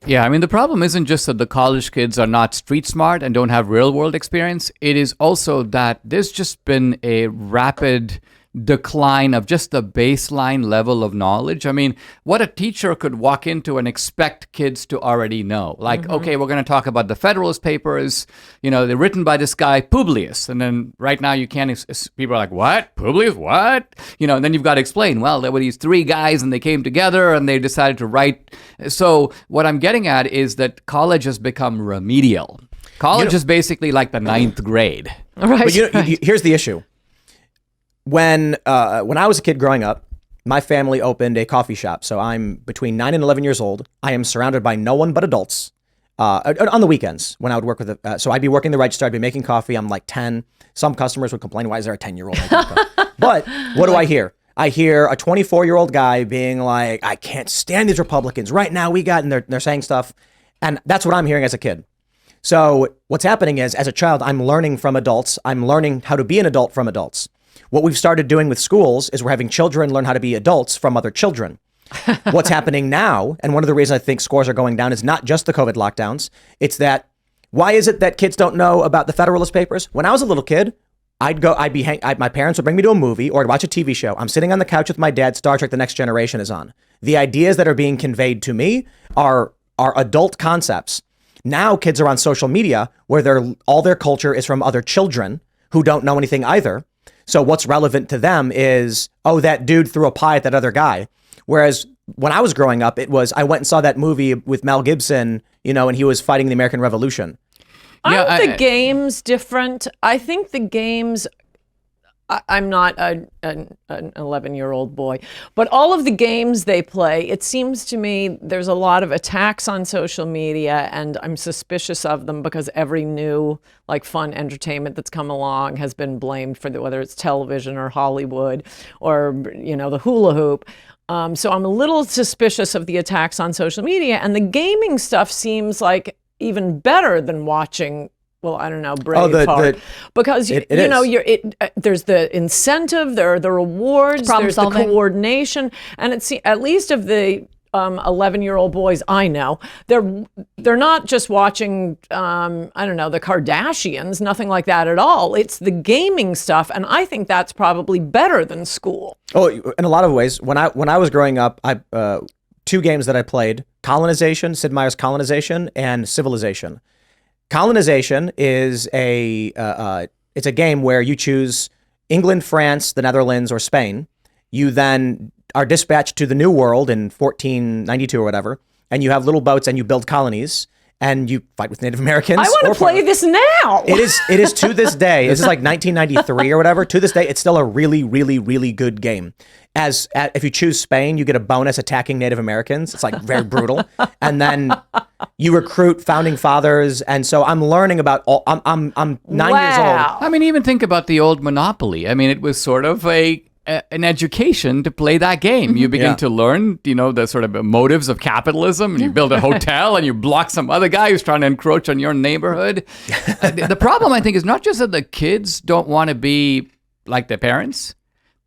Yeah, I mean, the problem isn't just that the college kids are not street smart and don't have real world experience. It is also that there's just been a rapid decline of just the baseline level of knowledge. I mean, what a teacher could walk into and expect kids to already know. Like, okay, we're going to talk about the Federalist Papers. They're written by this guy, Publius. And then right now you can't, people are like, what? Publius? What? And then you've got to explain, well, there were these three guys and they came together and they decided to write. So what I'm getting at is that college has become remedial. College is basically like the ninth grade. Right. But here's the issue. When I was a kid growing up, my family opened a coffee shop. So I'm between 9 and 11 years old. I am surrounded by no one but adults on the weekends when I would work with so I'd be working the register. I'd be making coffee. I'm like 10. Some customers would complain, why is there a 10-year-old making coffee? But what do I hear? I hear a 24-year-old guy being like, I can't stand these Republicans. Right now and they're saying stuff. And that's what I'm hearing as a kid. So what's happening is, as a child, I'm learning from adults. I'm learning how to be an adult from adults. What we've started doing with schools is we're having children learn how to be adults from other children. What's happening now, and one of the reasons I think scores are going down, is not just the COVID lockdowns. It's that, why is it that kids don't know about the Federalist Papers? When I was a little kid, my parents would bring me to a movie or to watch a TV show. I'm sitting on the couch with my dad. Star Trek: The Next Generation is on. The ideas that are being conveyed to me are adult concepts. Now kids are on social media where all their culture is from other children who don't know anything either. So what's relevant to them is, oh, that dude threw a pie at that other guy. Whereas when I was growing up, it was, I went and saw that movie with Mel Gibson, and he was fighting the American Revolution. Aren't the games different? I think the games, I'm not an 11-year-old boy, but all of the games they play, it seems to me there's a lot of attacks on social media, and I'm suspicious of them because every new fun entertainment that's come along has been blamed for whether it's television or Hollywood or the hula hoop. So I'm a little suspicious of the attacks on social media, and the gaming stuff seems like even better than watching. Well, I don't know, Braveheart, because there's the incentive, there are the rewards, there's the coordination, and it's at least of the 11-year-old boys I know, they're not just watching the Kardashians, nothing like that at all. It's the gaming stuff, and I think that's probably better than school. Oh, in a lot of ways. When I was growing up, two games that I played: Colonization, Sid Meier's Colonization, and Civilization. Colonization is it's a game where you choose England, France, the Netherlands, or Spain. You then are dispatched to the New World in 1492 or whatever, and you have little boats and you build colonies and you fight with Native Americans. I want to play this now. It is to this day. This is like 1993 or whatever. To this day, it's still a really, really, really good game. If you choose Spain, you get a bonus attacking Native Americans. It's very brutal. And then you recruit founding fathers. And so I'm learning about I'm 9 years old. I mean, even think about the old Monopoly. I mean, it was sort of an education to play that game. You begin to learn, the sort of motives of capitalism, and you build a hotel and you block some other guy who's trying to encroach on your neighborhood. The problem, I think, is not just that the kids don't want to be like their parents.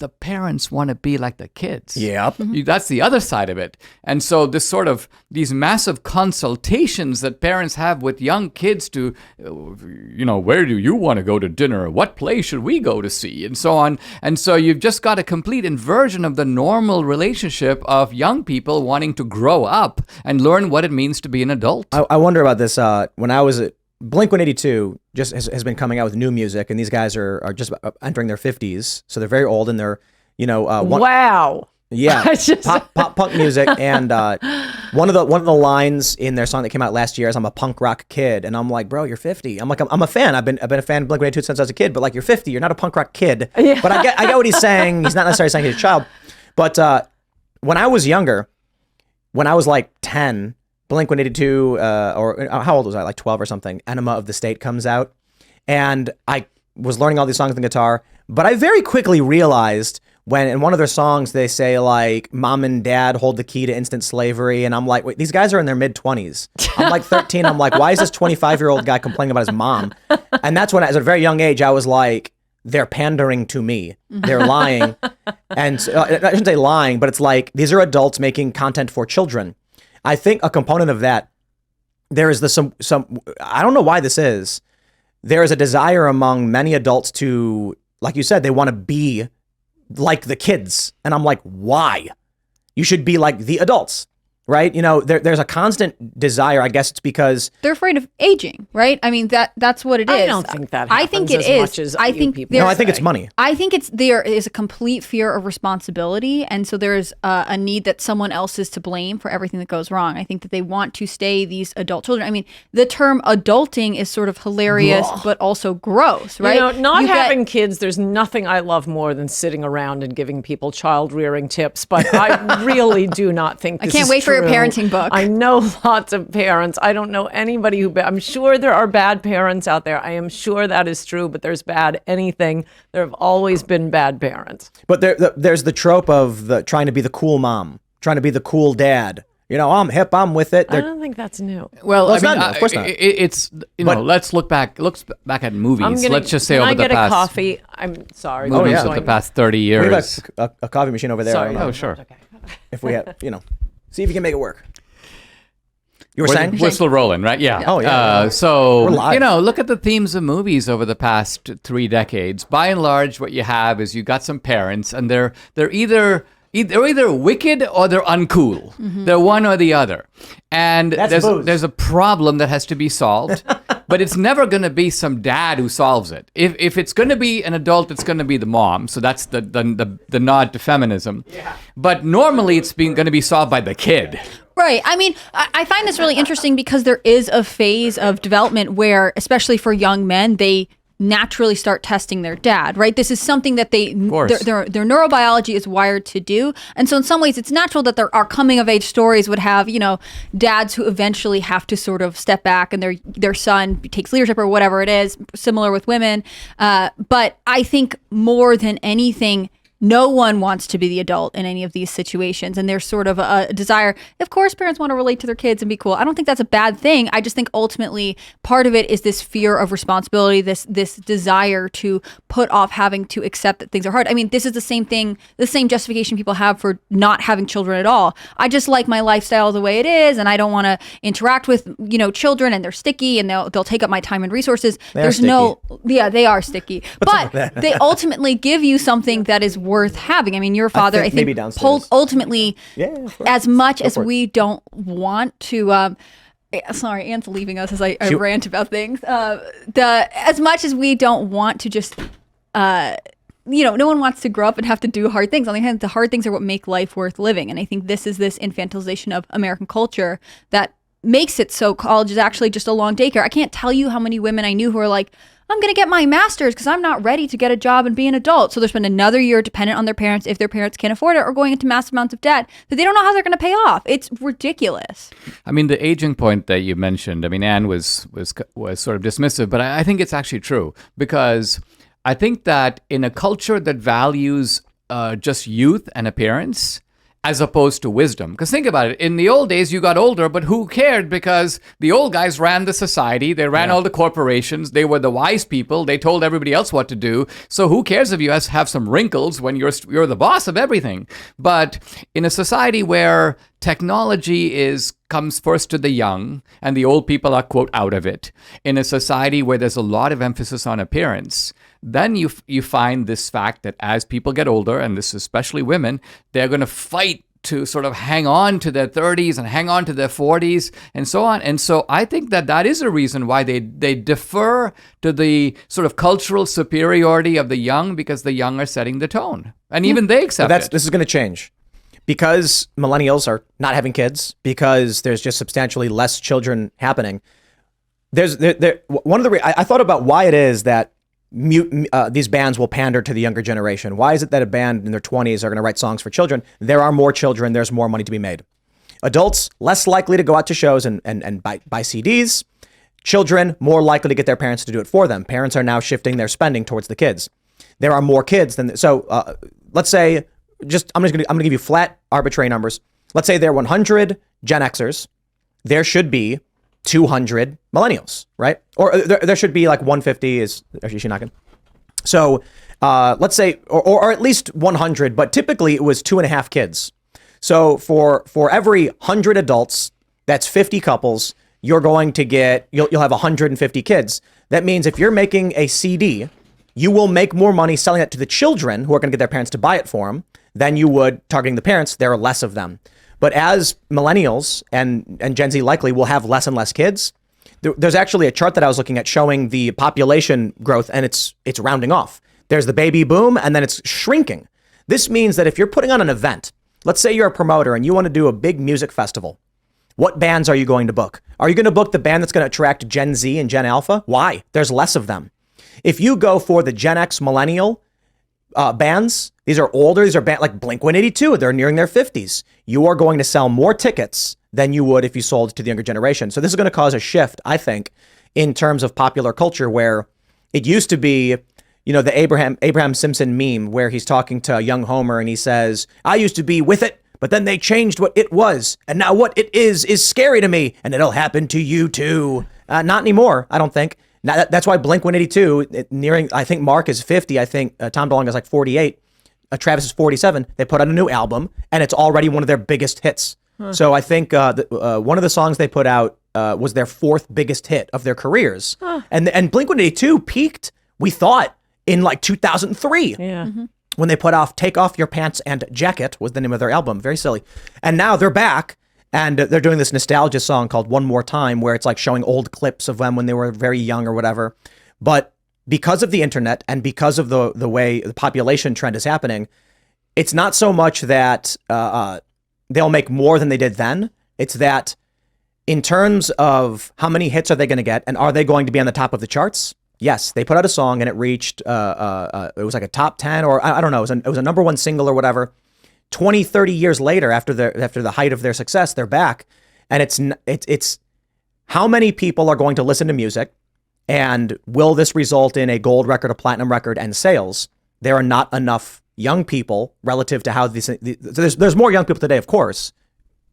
The parents want to be like the kids. Yep. That's the other side of it. And so these massive consultations that parents have with young kids to, where do you want to go to dinner? What play should we go to see? And so on. And so you've just got a complete inversion of the normal relationship of young people wanting to grow up and learn what it means to be an adult. I wonder about this. When I was Blink-182 just has been coming out with new music, and these guys are just entering their 50s, so they're very old, and they're wow. Yeah, pop punk music, and one of the lines in their song that came out last year is "I'm a punk rock kid," and I'm like, bro, you're 50. I'm a fan. I've been a fan of Blink-182 since I was a kid, but you're 50. You're not a punk rock kid. Yeah. But I get what he's saying. He's not necessarily saying he's a child. But when I was younger, when I was 10. Blink-182, or how old was I? 12 or something. Enema of the State comes out, and I was learning all these songs on the guitar. But I very quickly realized when in one of their songs they say "Mom and Dad hold the key to instant slavery," and I'm like, wait, these guys are in their mid-20s. I'm 13. I'm like, why is this 25-year-old guy complaining about his mom? And that's when, at a very young age, I was like, they're pandering to me. They're lying, and I shouldn't say lying, but it's these are adults making content for children. I think a component of that there is some I don't know why this is. There is a desire among many adults to, like you said, they want to be like the kids. And I'm like, why? You should be like the adults, right? You know, there's a constant desire. I guess it's because they're afraid of aging, right? I mean, that's what it is. I don't think that happens I think it as is. much as I you think people no, I think say. it's money. I think there is a complete fear of responsibility, and so there's a need that someone else is to blame for everything that goes wrong. I think that they want to stay these adult children. I mean, the term adulting is sort of hilarious, but also gross, right? You know, not You get- having kids, there's nothing I love more than sitting around and giving people child rearing tips. But I really do not think this can't is wait for your true. parenting book. I know lots of parents. I don't know anybody who. I'm sure there are bad parents out there. I am sure that is true. But there's bad anything. There have always been bad parents. But there's the trope of the trying to be the cool mom, trying to be the cool dad. You know, I'm hip, I'm with it. I don't think that's new. Well, it's I mean, not, of course not. It's let's look back at movies. Let's just say can over I the get past a coffee? I'm sorry. movies yeah. of the past 30 We have years. a coffee machine over there. Sorry. I don't know Oh, sure. Okay. if we have, see if you can make it work. You were saying? We're still rolling, right? Yeah. Oh, yeah. We're So, live. look at the themes of movies over the past 3 decades. By and large, what you have is you got some parents, and they're either wicked or they're uncool. They're one or the other. And That's booze. there's a problem that has to be solved, but it's never going to be some dad who solves it. If it's going to be an adult, it's going to be the mom. So that's the nod to feminism. Yeah. But normally it's going to be solved by the kid. Right. I mean, I find this really interesting because there is a phase of development where, especially for young men, they naturally start testing their dad, right? This is something that their neurobiology is wired to do. And so in some ways, it's natural that our coming of age stories would have, dads who eventually have to sort of step back and their son takes leadership or whatever it is, similar with women. But I think more than anything, no one wants to be the adult in any of these situations. And there's sort of a desire. Of course, parents want to relate to their kids and be cool. I don't think that's a bad thing. I just think ultimately part of it is this fear of responsibility, this desire to put off having to accept that things are hard. I mean, this is the same thing, the same justification people have for not having children at all. I just like my lifestyle the way it is, and I don't want to interact with, children, and they're sticky and they'll take up my time and resources. They are they are sticky. But they ultimately give you something that is worth having. I mean, your father, I think maybe downstairs. ultimately, as much as for it. we don't want to, sorry, Anne's leaving us as I rant about things. As much as we don't want to just, no one wants to grow up and have to do hard things. On the other hand, the hard things are what make life worth living. And I think this is this infantilization of American culture that makes it so college is actually just a long daycare. I can't tell you how many women I knew who are like, I'm going to get my master's because I'm not ready to get a job and be an adult. So they'll spend another year dependent on their parents if their parents can't afford it, or going into massive amounts of debt that they don't know how they're going to pay off. It's ridiculous. I mean, the aging point that you mentioned, I mean, Anne was sort of dismissive, but I think it's actually true, because I think that in a culture that values just youth and appearance, as opposed to wisdom. Because think about it. In the old days, you got older, but who cared? Because the old guys ran the society. They ran all the corporations. They were the wise people. They told everybody else what to do. So who cares if you have some wrinkles when you're the boss of everything? But in a society where technology comes first to the young and the old people are, quote, out of it, in a society where there's a lot of emphasis on appearance, then you find this fact that as people get older, and this is especially women, they're going to fight to sort of hang on to their 30s and hang on to their 40s and so on. And so I think that is a reason why they defer to the sort of cultural superiority of the young, because the young are setting the tone. And even they accept it. This is going to change. Because millennials are not having kids, because there's just substantially less children happening. I thought about why it is that these bands will pander to the younger generation. Why is it that a band in their 20s are going to write songs for children? There are more children. There's more money to be made. Adults, less likely to go out to shows and buy CDs. Children, more likely to get their parents to do it for them. Parents are now shifting their spending towards the kids. There are more kids than... So let's say... I'm going to give you flat, arbitrary numbers. Let's say there are 100 Gen Xers. There should be 200 millennials, right? Or there should be like 150 is she knocking? So let's say, or at least 100, but typically it was 2.5 kids. So for every 100 adults, that's 50 couples. you're going to get, you'll have 150 kids. That means if you're making a CD, you will make more money selling it to the children who are going to get their parents to buy it for them than you would targeting the parents. There are less of them. But as millennials and Gen Z likely will have less and less kids, there's actually a chart that I was looking at showing the population growth, and it's rounding off. There's the baby boom, and then it's shrinking. This means that if you're putting on an event, let's say you're a promoter and you want to do a big music festival, what bands are you going to book? Are you going to book the band that's going to attract Gen Z and Gen Alpha? Why? There's less of them. If you go for the Gen X millennial bands, these are older, these are bands like Blink-182, they're nearing their 50s. You are going to sell more tickets than you would if you sold to the younger generation. So this is going to cause a shift, I think, in terms of popular culture, where it used to be, the Abraham Simpson meme where he's talking to young Homer and he says, I used to be with it, but then they changed what it was. And now what it is scary to me, and it'll happen to you too. Not anymore, I don't think. Now, that's why Blink-182, nearing, I think Mark is 50, I think Tom DeLonge is like 48, Travis is 47. They put out a new album, and it's already one of their biggest hits. So I think one of the songs they put out was their fourth biggest hit of their careers. And Blink-182 peaked, we thought, in like 2003. Yeah. Mm-hmm. When they put off Take Off Your Pants and Jacket was the name of their album. Very silly. And now they're back. And they're doing this nostalgia song called One More Time, where it's like showing old clips of them when they were very young or whatever. But because of the internet and because of the way the population trend is happening, it's not so much that they'll make more than they did then. It's that in terms of how many hits are they going to get and are they going to be on the top of the charts? Yes, they put out a song and it reached, it was like a top 10 or I don't know, it was a number one single or whatever. 20, 30 years later, after the height of their success, they're back. And it's how many people are going to listen to music, and will this result in a gold record, a platinum record, and sales? There are not enough young people relative to how there's more young people today, of course.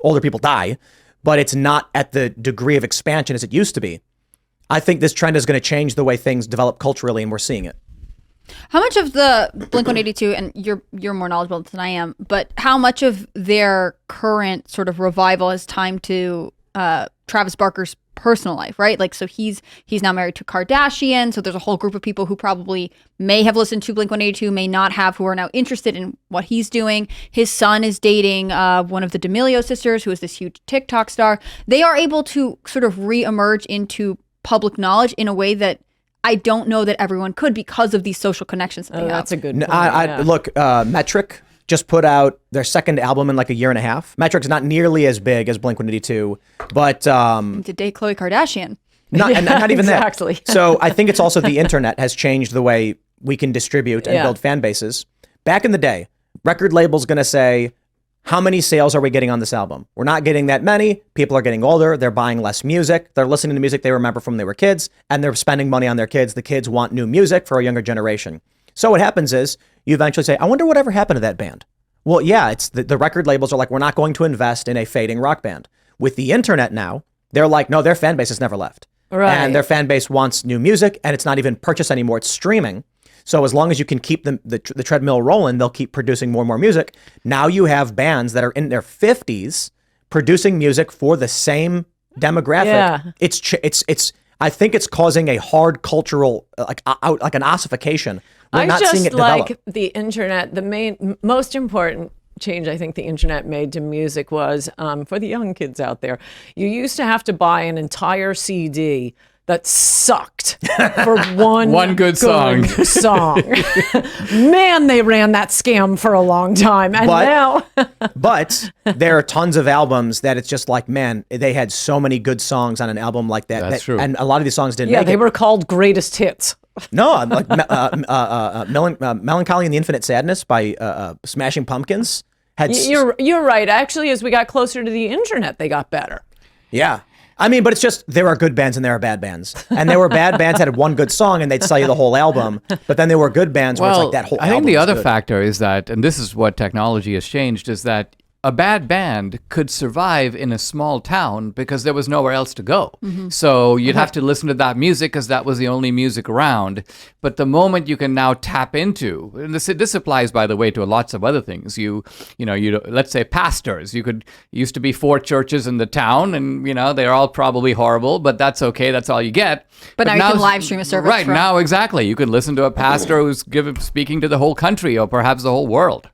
Older people die, but it's not at the degree of expansion as it used to be. I think this trend is going to change the way things develop culturally, and we're seeing it. How much of the Blink-182, and you're more knowledgeable than I am, but how much of their current sort of revival is timed to Travis Barker's personal life, right? Like, so he's now married to Kardashian, so there's a whole group of people who probably may have listened to Blink-182, may not have, who are now interested in what he's doing. His son is dating one of the D'Amelio sisters, who is this huge TikTok star. They are able to sort of re-emerge into public knowledge in a way that I don't know that everyone could because of these social connections that they have. That's a good point. Look, Metric just put out their second album in like a year and a half. Metric's not nearly as big as Blink-182, but to date Khloe Kardashian. Not even exactly. that. So I think it's also the internet has changed the way we can distribute and build fan bases. Back in the day, record label's going to say, how many sales are we getting on this album? We're not getting that many. People are getting older. They're buying less music. They're listening to music they remember from when they were kids, and they're spending money on their kids. The kids want new music for a younger generation. So what happens is you eventually say, I wonder whatever happened to that band. Well, yeah, it's the record labels are like, we're not going to invest in a fading rock band. With the internet now, they're like, no, their fan base has never left. Right. And their fan base wants new music, and it's not even purchased anymore. It's streaming. So as long as you can keep the treadmill rolling, they'll keep producing more and more music. Now you have bands that are in their 50s producing music for the same demographic. Yeah. It's I think it's causing a hard cultural like an ossification. We're not seeing it develop. Like the internet, the most important change I think the internet made to music was for the young kids out there. You used to have to buy an entire CD that sucked for one good song. Man, they ran that scam for a long time. And now but there are tons of albums that it's just like, man, they had so many good songs on an album like that. That's true. And a lot of these songs didn't make they it. were called greatest hits. No, like Melancholy and the Infinite Sadness by Smashing Pumpkins. You're right. Actually, as we got closer to the internet, they got better. Yeah. I mean, but it's just, there are good bands and there are bad bands. And there were bad bands that had one good song and they'd sell you the whole album. But then there were good bands where it's like that whole album. I think the other good. factor is that, and this is what technology has changed, is that a bad band could survive in a small town because there was nowhere else to go. So you'd have to listen to that music because that was the only music around. But the moment you can now tap into, and this applies, by the way, to lots of other things. You let's say pastors. Used to be 4 churches in the town, and they're all probably horrible, but that's okay. That's all you get. But now you can live stream a service. Right now, exactly. You can listen to a pastor who's speaking to the whole country or perhaps the whole world.